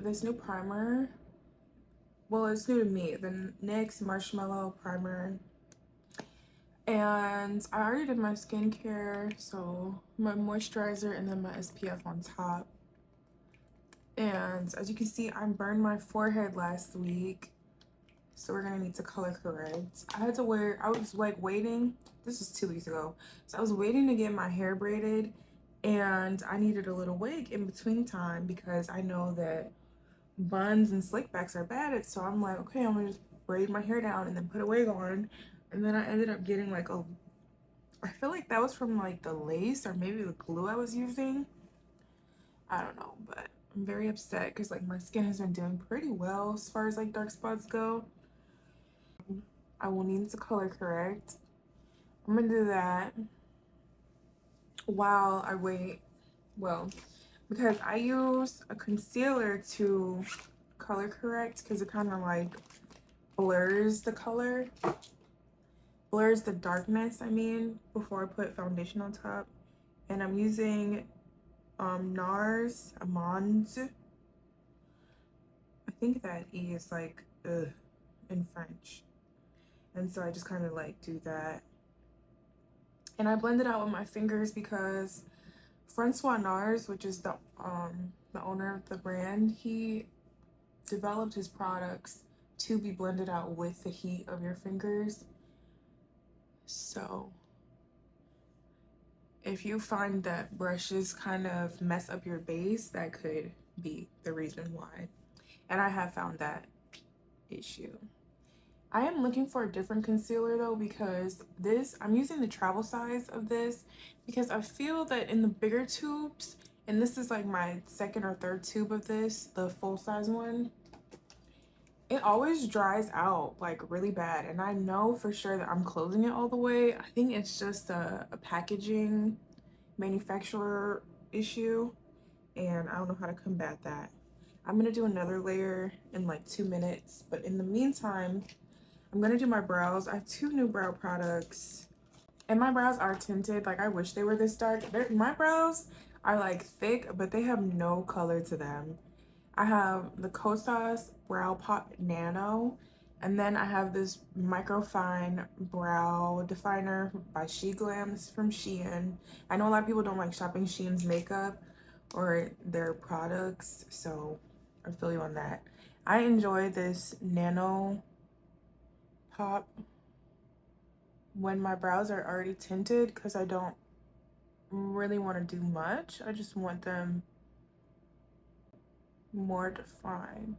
this new primer. Well, it's new to me, the NYX Marshmallow primer. And I already did my skincare, so my moisturizer and then my SPF on top. And as you can see, I burned my forehead last week, so we're gonna need to color correct. I was like waiting, this was 2 weeks ago, so I was waiting to get my hair braided, and I needed a little wig in between time because I know that buns and slick backs are bad. So I'm like, okay, I'm gonna just braid my hair down and then put a wig on. And then I ended up getting like I feel like that was from like the lace or maybe the glue I was using. I don't know, but I'm very upset because like my skin has been doing pretty well as far as like dark spots go. I will need to color correct. I'm gonna do that while I wait. Well, because I use a concealer to color correct because it kind of like blurs the color, blurs the darkness, I mean, before I put foundation on top. And I'm using Nars, Amande. I think that E is like in French. And so I just kind of like do that. And I blend it out with my fingers because Francois Nars, which is the owner of the brand, he developed his products to be blended out with the heat of your fingers. So if you find that brushes kind of mess up your base, that could be the reason why. And I have found that issue. I am looking for a different concealer though, because I'm using the travel size of this because I feel that in the bigger tubes, and this is like my second or third tube of this, the full size one, it always dries out like really bad. And I know for sure that I'm closing it all the way. I think it's just a packaging manufacturer issue, and I don't know how to combat that. I'm gonna do another layer in like 2 minutes, but in the meantime, I'm gonna do my brows. I have 2 new brow products, and my brows are tinted. Like, I wish they were this dark. My brows are like thick, but they have no color to them. I have the Kosas Brow Pop Nano, and then I have this microfine brow definer by Sheglam. This is from Shein. I know a lot of people don't like shopping Shein's makeup or their products, so I feel you on that. I enjoy this nano pop when my brows are already tinted because I don't really want to do much. I just want them more defined,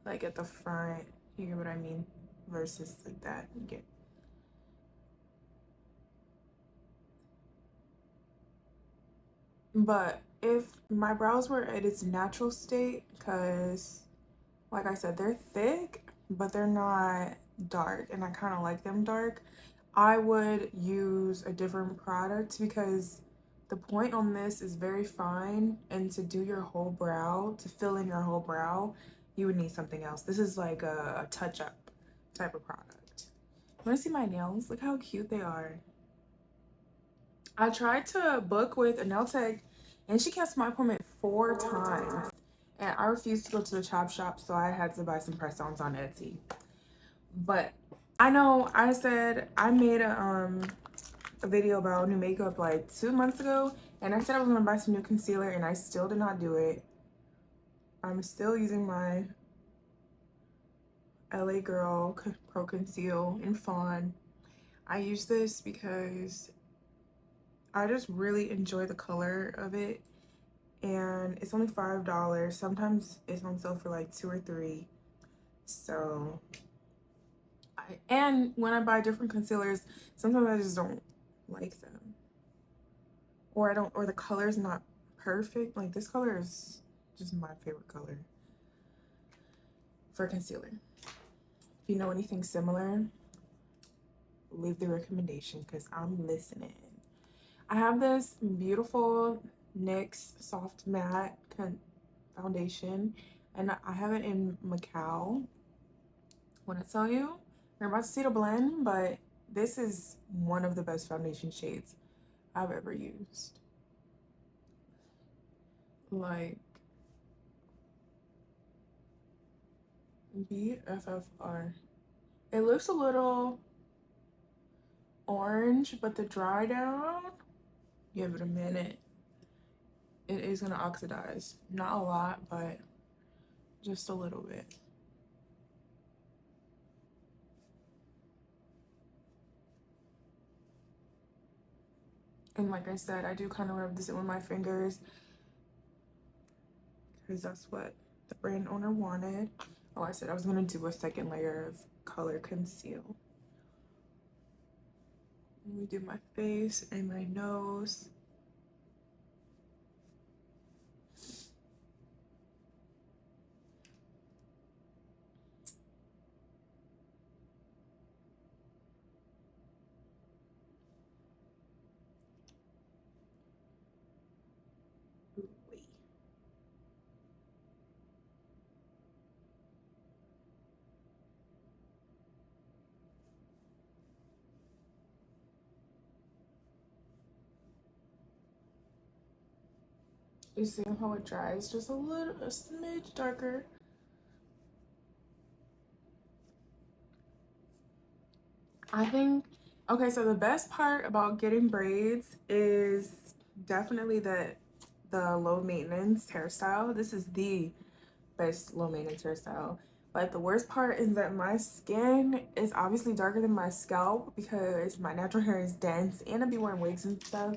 like at the front, you get what I mean, versus like that. But if my brows were at its natural state, because like I said, they're thick but they're not dark, and I kind of like them dark, I would use a different product because the point on this is very fine, and to do your whole brow, to fill in your whole brow, you would need something else. This is like a touch-up type of product. You want to see my nails? Look how cute they are. I tried to book with a nail tech and she canceled my appointment 4 times, and I refused to go to the chop shop, so I had to buy some press-ons on Etsy. But I know I said I made a video about new makeup like 2 months ago, and I said I was gonna buy some new concealer, and I still did not do it. I'm still using my LA Girl Pro Conceal in Fawn. I use this because I just really enjoy the color of it, and it's only $5. Sometimes it's on sale for like 2 or 3. So and when I buy different concealers, sometimes I just don't like them, or the color's not perfect. Like, this color is just my favorite color for concealer. If you know anything similar, leave the recommendation because I'm listening. I have this beautiful NYX Soft Matte foundation, and I have it in Macau. When I tell you, you're about to see the blend, but this is one of the best foundation shades I've ever used. Like, BFFR. It looks a little orange, but the dry down, give it a minute. It is gonna oxidize. Not a lot, but just a little bit. And like I said, I do kind of rub this in with my fingers because that's what the brand owner wanted. Oh, I said I was gonna do a second layer of color conceal. Let me do my face and my nose. You see how it dries just a smidge darker. I think, okay, so the best part about getting braids is definitely the low maintenance hairstyle. This is the best low maintenance hairstyle. But the worst part is that my skin is obviously darker than my scalp because my natural hair is dense and I be wearing wigs and stuff.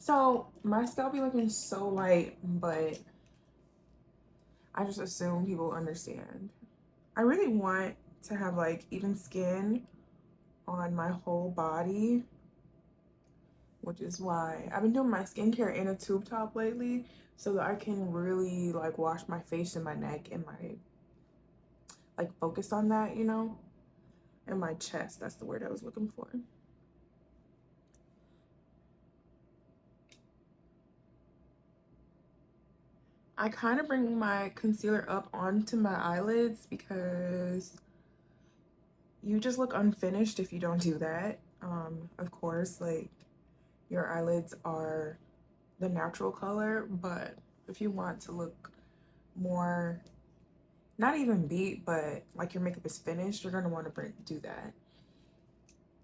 So my scalp be looking so light, but I just assume people understand. I really want to have like even skin on my whole body, which is why I've been doing my skincare in a tube top lately so that I can really like wash my face and my neck and my like focus on that, you know, and my chest. That's the word I was looking for. I kind of bring my concealer up onto my eyelids because you just look unfinished if you don't do that. Of course, like your eyelids are the natural color, but if you want to look more, not even beat, but like your makeup is finished, you're gonna want to do that.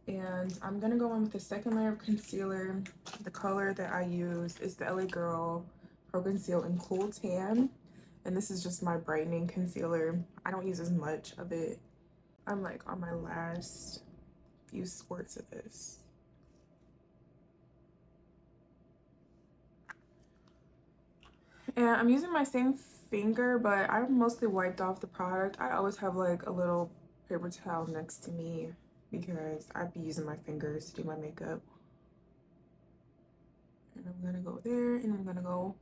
And I'm gonna go in with the second layer of concealer. The color that I use is the LA Girl Pro Conceal in Cool Tan, and this is just my brightening concealer. I don't use as much of it. I'm like on my last few squirts of this. And I'm using my same finger, but I've mostly wiped off the product. I always have like a little paper towel next to me because I'd be using my fingers to do my makeup. And I'm gonna go there and I'm gonna go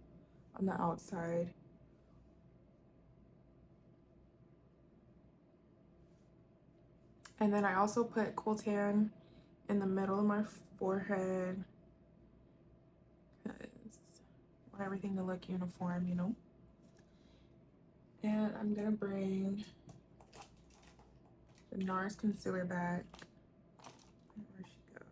on the outside. And then I also put Cool Tan in the middle of my forehead because I want everything to look uniform, you know? And I'm gonna bring the Nars concealer back. Where'd she go?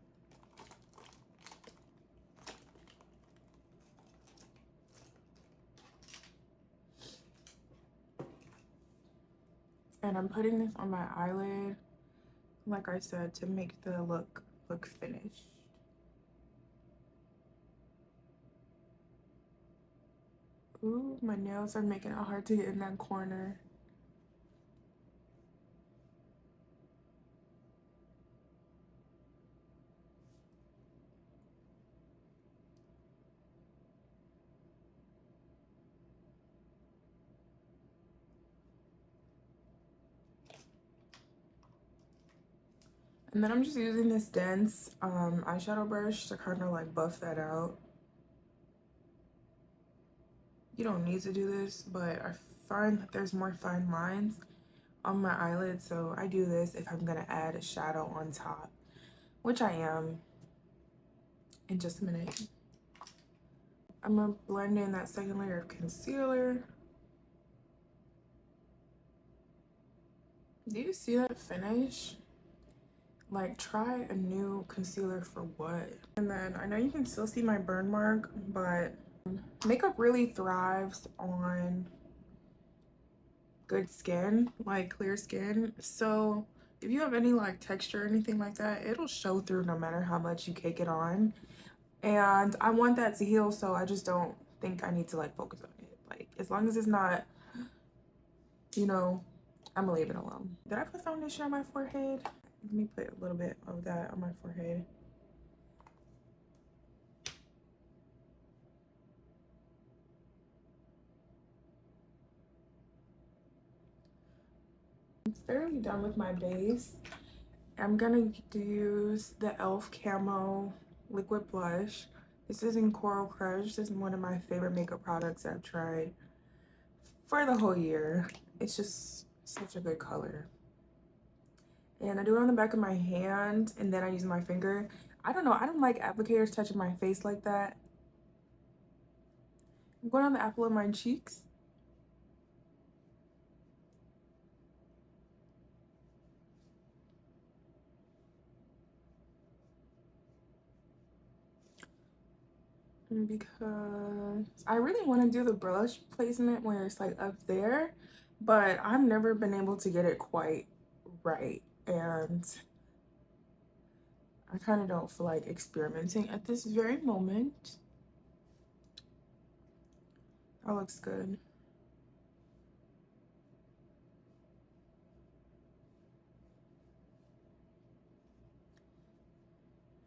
And I'm putting this on my eyelid, like I said, to make the look finished. Ooh, my nails are making it hard to get in that corner. And then I'm just using this dense eyeshadow brush to kind of like buff that out. You don't need to do this, but I find that there's more fine lines on my eyelids, so I do this if I'm gonna add a shadow on top, which I am in just a minute. I'm gonna blend in that second layer of concealer. Do you see that finish? Like, try a new concealer for what? And then I know you can still see my burn mark, but makeup really thrives on good skin, like clear skin. So if you have any like texture or anything like that, it'll show through no matter how much you cake it on. And I want that to heal, so I just don't think I need to like focus on it. Like as long as it's not, you know, I'm gonna leave it alone. Did I put foundation on my forehead? Let me put a little bit of that on my forehead. I'm fairly done with my base. I'm gonna use the e.l.f. Camo Liquid Blush. This is in Coral Crush. This is one of my favorite makeup products I've tried for the whole year. It's just such a good color. And I do it on the back of my hand, and then I use my finger. I don't know, I don't like applicators touching my face like that. I'm going on the apple of my cheeks. Because I really want to do the brush placement where it's like up there, but I've never been able to get it quite right, and I kind of don't feel like experimenting at this very moment. That looks good.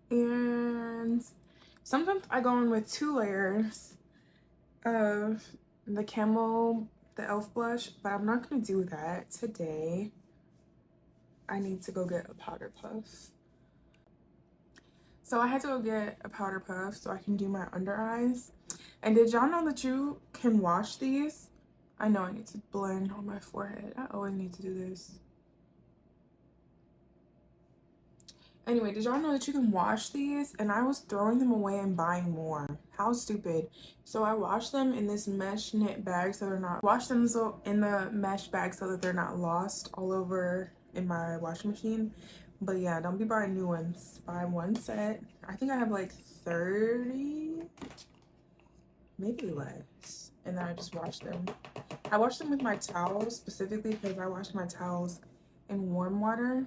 And sometimes I go in with 2 layers of the Camo, the e.l.f. blush, but I'm not gonna do that today. I need to go get a powder puff. So I had to go get a powder puff so I can do my under eyes. And did y'all know that you can wash these? I know I need to blend on my forehead. I always need to do this. Anyway, did y'all know that you can wash these? And I was throwing them away and buying more. How stupid. So I washed them in this mesh knit bag so they're not, wash them so in the mesh bag so that they're not lost all over in my washing machine. But yeah, don't be buying new ones. Buy one set. I think I have like 30, maybe less. And then I just wash them. I wash them with my towels specifically because I wash my towels in warm water.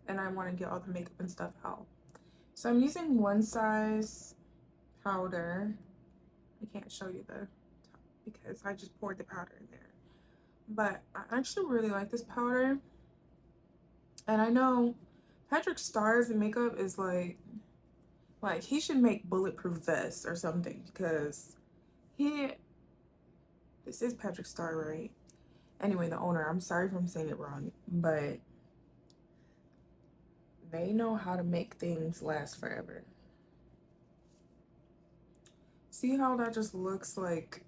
And I want to get all the makeup and stuff out. So I'm using One Size powder. I can't show you the top because I just poured the powder in there. But I actually really like this powder. And I know Patrick Starr's makeup is like he should make bulletproof vests or something because this is Patrick Starr, right? Anyway, the owner, I'm sorry if I'm saying it wrong, but they know how to make things last forever. See how that just looks like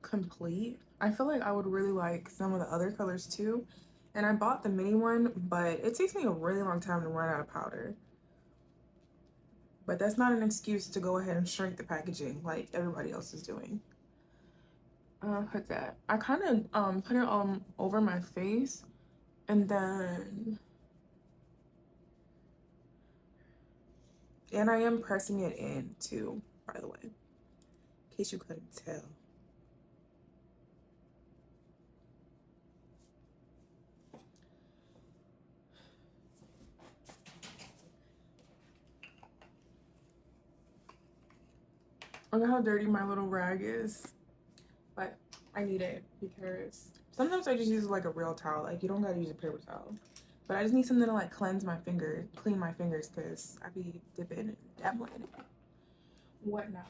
complete? I feel like I would really like some of the other colors too. And I bought the mini one, but it takes me a really long time to run out of powder. But that's not an excuse to go ahead and shrink the packaging like everybody else is doing. Put that. I kind of put it over my face, and then I am pressing it in too, by the way, in case you couldn't tell. Look at how dirty my little rag is, but I need it because sometimes I just use like a real towel. Like you don't gotta use a paper towel, but I just need something to like clean my fingers because I be dipping and dabbling in it. Whatnot.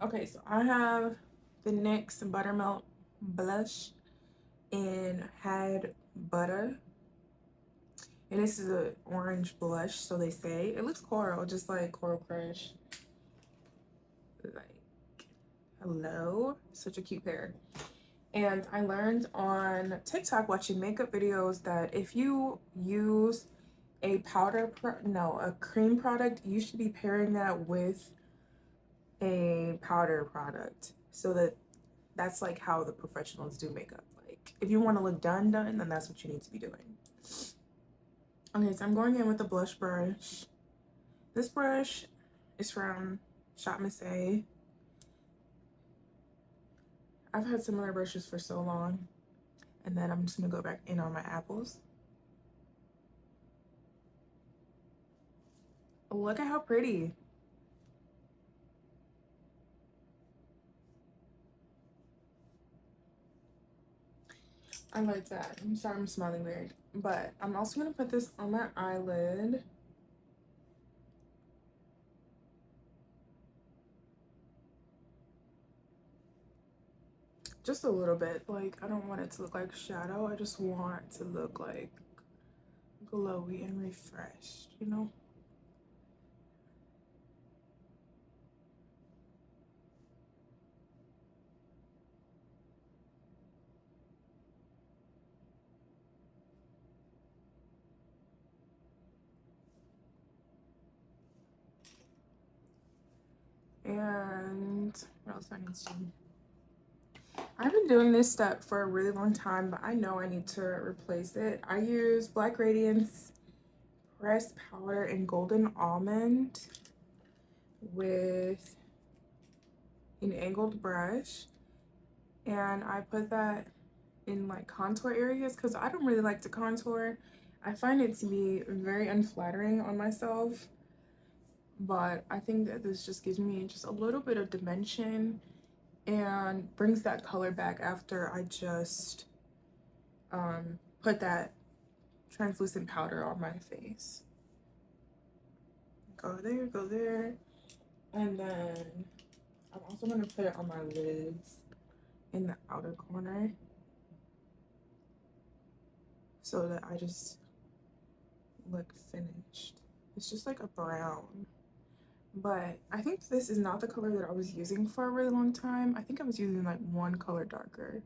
Okay, so I have the NYX Buttermelt blush in Had Butta. And this is an orange blush, so they say. It looks coral, just like Coral Crush. Like, hello, such a cute pair. And I learned on TikTok watching makeup videos that if you use a a cream product, you should be pairing that with a powder product, so that's like how the professionals do makeup. Like if you want to look done, then that's what you need to be doing. Okay, so I'm going in with the blush brush. This brush is from Shop Miss A. I've had similar brushes for so long. And then I'm just gonna go back in on my apples. Look at how pretty. I like that. I'm sorry I'm smelling weird. But I'm also gonna put this on my eyelid. Just a little bit. Like, I don't want it to look like shadow. I just want it to look like glowy and refreshed, you know? And what else do I need to do? I've been doing this step for a really long time, but I know I need to replace it. I use Black Radiance pressed powder in Golden Almond with an angled brush, and I put that in like contour areas because I don't really like to contour. I find it to be very unflattering on myself, but I think that this just gives me just a little bit of dimension and brings that color back after I just put that translucent powder on my face. Go there, and then I'm also gonna put it on my lids in the outer corner so that I just look finished. It's just like a brown, but I think this is not the color that I was using for a really long time. I think I was using like one color darker,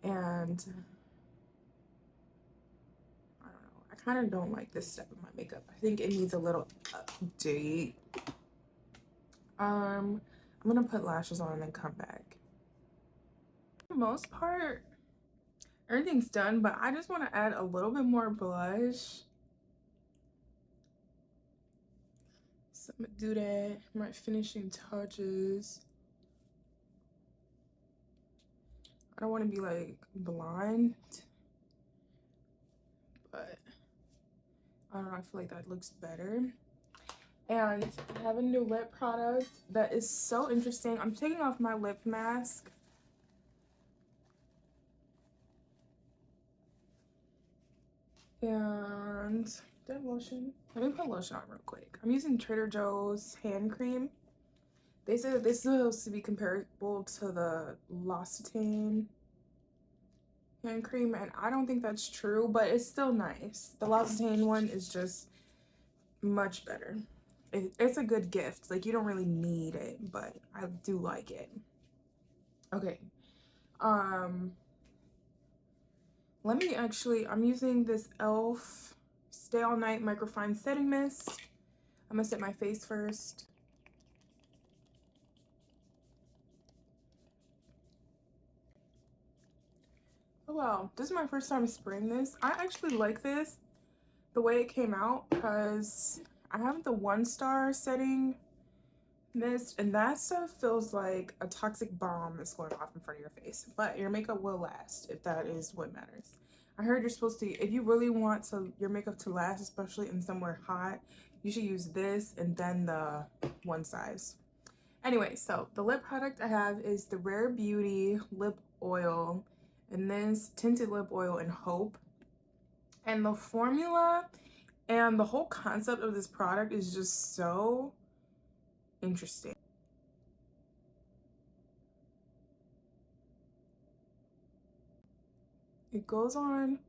and I don't know, I kind of don't like this step of my makeup. I think it needs a little update. I'm gonna put lashes on and then come back. For the most part, everything's done, but I just want to add a little bit more blush. So I'm gonna do that. My finishing touches. I don't want to be like blind, but I don't know, I feel like that looks better. And I have a new lip product that is so interesting. I'm taking off my lip mask. And that lotion. Let me put lotion on real quick. I'm using Trader Joe's hand cream. They say that this is supposed to be comparable to the L'Occitane hand cream, and I don't think that's true, but it's still nice. The L'Occitane one is just much better. It's a good gift. Like, you don't really need it, but I do like it. Okay. Let me actually, I'm using this e.l.f. Stay All Night Microfine Setting Mist. I'm gonna set my face first. Oh wow, this is my first time spraying this. I actually like this, the way it came out, because I have the 1-star setting mist, and that stuff feels like a toxic bomb is going off in front of your face, but your makeup will last if that is what matters. I heard you're supposed to, if you really want your makeup to last, especially in somewhere hot, you should use this and then the 1 size. Anyway, so the lip product I have is the Rare Beauty lip oil, and this tinted lip oil in Hope. And the formula and the whole concept of this product is just so interesting. It goes on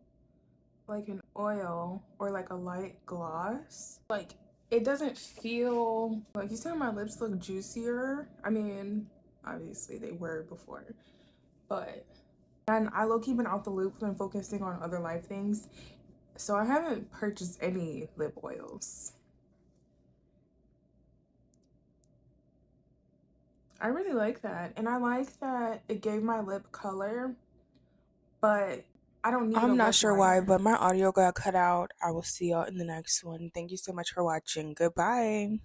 like an oil or like a light gloss. Like, it doesn't feel like, you see how my lips look juicier? I mean, obviously they were before, but and I low-key been out the loop and focusing on other life things, so I haven't purchased any lip oils. I really like that, and I like that it gave my lip color, but I don't need a lip liner. I'm not sure why, but my audio got cut out. I will see y'all in the next one. Thank you so much for watching. Goodbye.